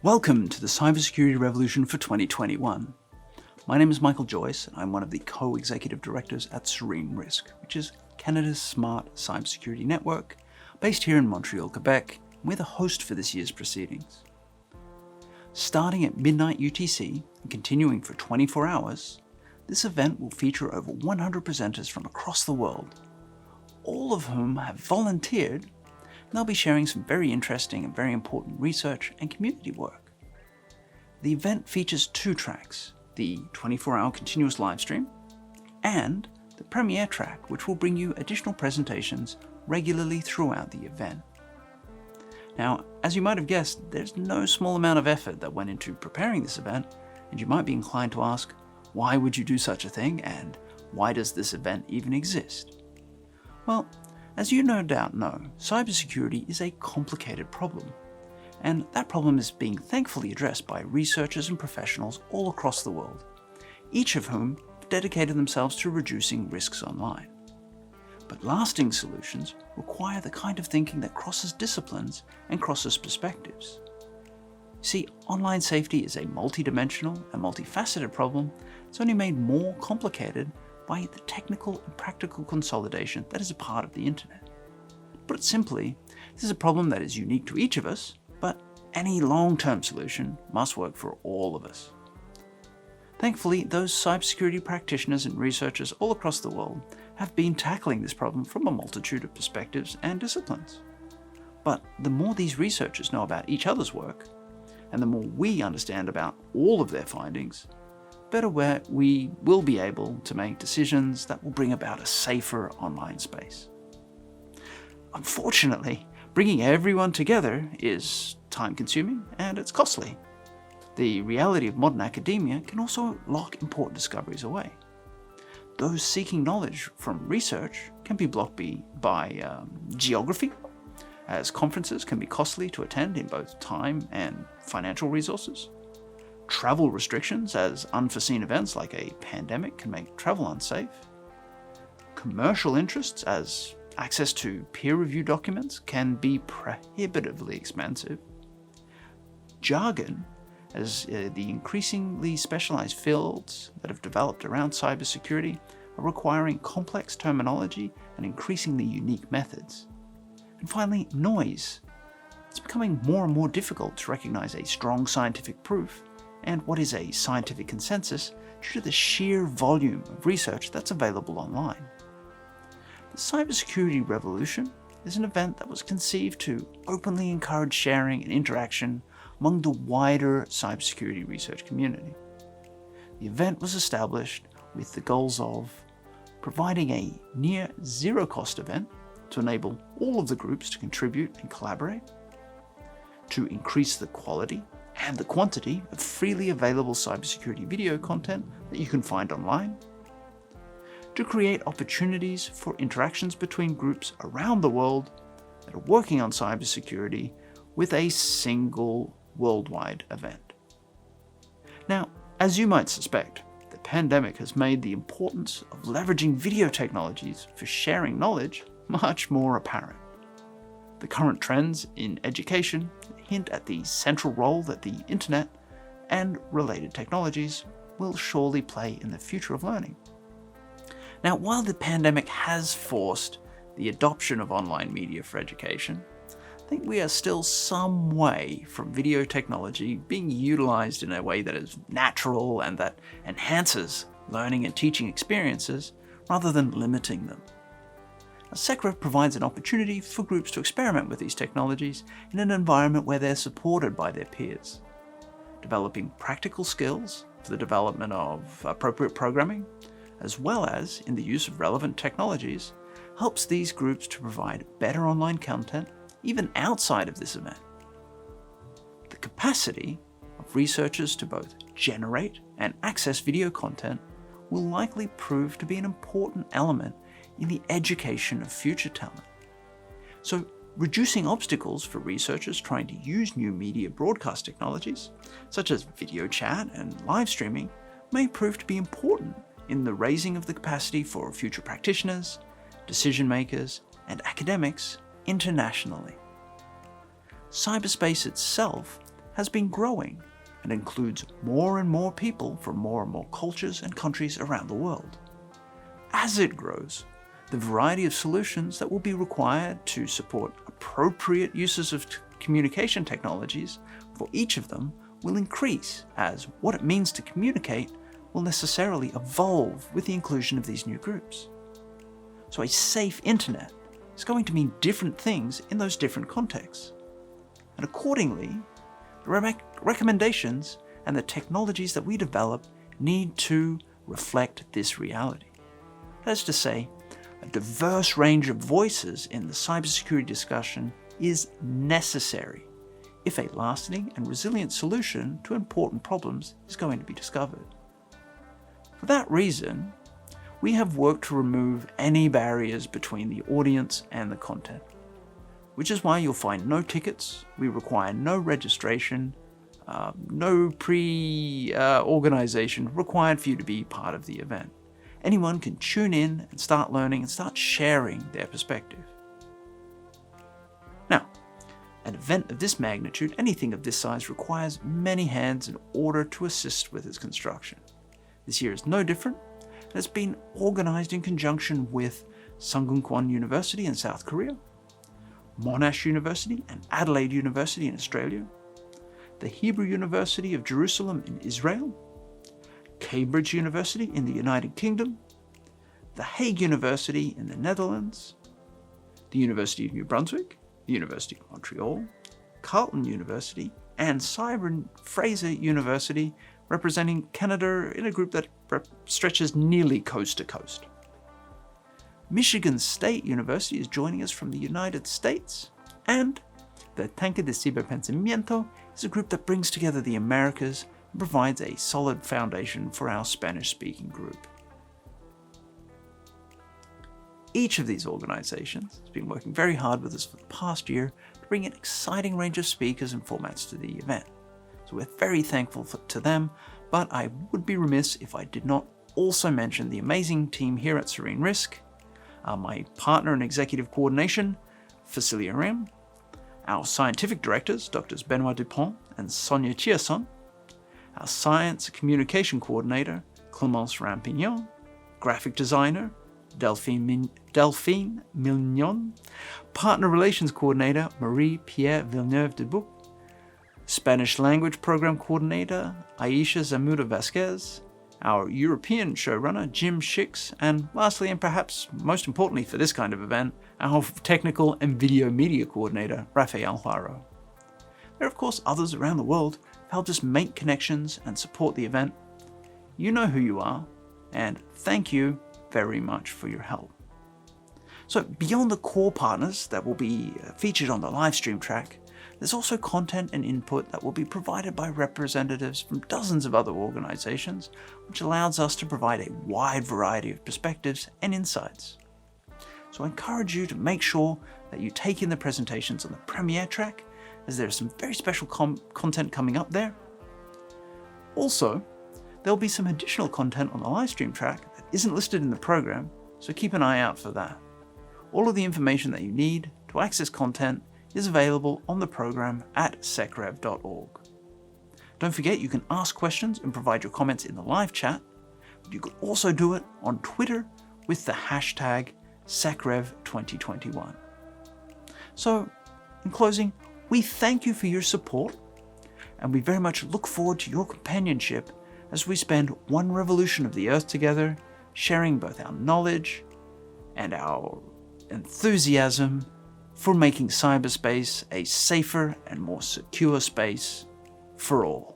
Welcome to the Cybersecurity Revolution for 2021. My name is Michael Joyce, and I'm one of the co-executive directors at Serene Risk, which is Canada's smart cybersecurity network, based here in Montreal, Quebec, and we're the host for this year's proceedings. Starting at midnight UTC and continuing for 24 hours, this event will feature over 100 presenters from across the world, all of whom have volunteered. They'll be sharing some very interesting and very important research and community work. The event features two tracks, the 24-hour continuous livestream and the premiere track, which will bring you additional presentations regularly throughout the event. Now, as you might have guessed, there's no small amount of effort that went into preparing this event, and you might be inclined to ask, why would you do such a thing, and why does this event even exist? Well, as you no doubt know, cybersecurity is a complicated problem, and that problem is being thankfully addressed by researchers and professionals all across the world, each of whom have dedicated themselves to reducing risks online. But lasting solutions require the kind of thinking that crosses disciplines and crosses perspectives. See, online safety is a multidimensional and multifaceted problem that's only made more complicated by the technical and practical consolidation that is a part of the internet. Put it simply, this is a problem that is unique to each of us, but any long-term solution must work for all of us. Thankfully, those cybersecurity practitioners and researchers all across the world have been tackling this problem from a multitude of perspectives and disciplines. But the more these researchers know about each other's work, and the more we understand about all of their findings, better where we will be able to make decisions that will bring about a safer online space. Unfortunately, bringing everyone together is time-consuming and it's costly. The reality of modern academia can also lock important discoveries away. Those seeking knowledge from research can be blocked by geography, as conferences can be costly to attend in both time and financial resources. Travel restrictions, as unforeseen events like a pandemic can make travel unsafe. Commercial interests, as access to peer-reviewed documents can be prohibitively expensive. Jargon, as the increasingly specialized fields that have developed around cybersecurity are requiring complex terminology and increasingly unique methods. And finally, noise. It's becoming more and more difficult to recognize a strong scientific proof and what is a scientific consensus due to the sheer volume of research that's available online. The Cybersecurity Revolution is an event that was conceived to openly encourage sharing and interaction among the wider cybersecurity research community. The event was established with the goals of providing a near zero-cost event to enable all of the groups to contribute and collaborate, to increase the quality and the quantity of freely available cybersecurity video content that you can find online, to create opportunities for interactions between groups around the world that are working on cybersecurity with a single worldwide event. Now, as you might suspect, the pandemic has made the importance of leveraging video technologies for sharing knowledge much more apparent. The current trends in education hint at the central role that the internet and related technologies will surely play in the future of learning. Now, while the pandemic has forced the adoption of online media for education, I think we are still some way from video technology being utilized in a way that is natural and that enhances learning and teaching experiences rather than limiting them. SECREV provides an opportunity for groups to experiment with these technologies in an environment where they're supported by their peers. Developing practical skills for the development of appropriate programming, as well as in the use of relevant technologies, helps these groups to provide better online content even outside of this event. The capacity of researchers to both generate and access video content will likely prove to be an important element in the education of future talent. So, reducing obstacles for researchers trying to use new media broadcast technologies, such as video chat and live streaming, may prove to be important in the raising of the capacity for future practitioners, decision makers, and academics internationally. Cyberspace itself has been growing and includes more and more people from more and more cultures and countries around the world. As it grows, the variety of solutions that will be required to support appropriate uses of communication technologies for each of them will increase, as what it means to communicate will necessarily evolve with the inclusion of these new groups. So a safe internet is going to mean different things in those different contexts. And accordingly, the recommendations and the technologies that we develop need to reflect this reality. That is to say, a diverse range of voices in the cybersecurity discussion is necessary if a lasting and resilient solution to important problems is going to be discovered. For that reason, we have worked to remove any barriers between the audience and the content, which is why you'll find no tickets, we require no registration, no pre-organization required for you to be part of the event. Anyone can tune in and start learning and start sharing their perspective. Now, an event of this magnitude, anything of this size, requires many hands in order to assist with its construction. This year is no different, and it's been organized in conjunction with Sungkyunkwan University in South Korea, Monash University and Adelaide University in Australia, the Hebrew University of Jerusalem in Israel, Cambridge University in the United Kingdom, the Hague University in the Netherlands, the University of New Brunswick, the University of Montreal, Carleton University, and Simon Fraser University, representing Canada in a group that stretches nearly coast to coast. Michigan State University is joining us from the United States, and the Tanque de Ciberpensamiento is a group that brings together the Americas and provides a solid foundation for our Spanish-speaking group. Each of these organizations has been working very hard with us for the past year to bring an exciting range of speakers and formats to the event. So we're very thankful to them, but I would be remiss if I did not also mention the amazing team here at Serene Risk, my partner in executive coordination, Facilia Rim, our scientific directors, Drs. Benoit Dupont and Sonia Chiasson, our science communication coordinator, Clémence Rampignon, graphic designer, Delphine Mignon, partner relations coordinator, Marie-Pierre Villeneuve-de-Bouc, Spanish language program coordinator, Aisha Zamuda Vasquez, our European showrunner, Jim Schicks, and lastly, and perhaps most importantly for this kind of event, our technical and video media coordinator, Rafael Haro. There are of course others around the world who helped us make connections and support the event. You know who you are, and thank you very much for your help. So beyond the core partners that will be featured on the live stream track, there's also content and input that will be provided by representatives from dozens of other organizations, which allows us to provide a wide variety of perspectives and insights. So I encourage you to make sure that you take in the presentations on the premiere track, as there's some very special content coming up there. Also, there'll be some additional content on the live stream track that isn't listed in the program, so keep an eye out for that. All of the information that you need to access content is available on the program at SECREV.org. Don't forget you can ask questions and provide your comments in the live chat, but you could also do it on Twitter with the hashtag SECREV2021. So, in closing, we thank you for your support, and we very much look forward to your companionship as we spend one revolution of the Earth together, sharing both our knowledge and our enthusiasm for making cyberspace a safer and more secure space for all.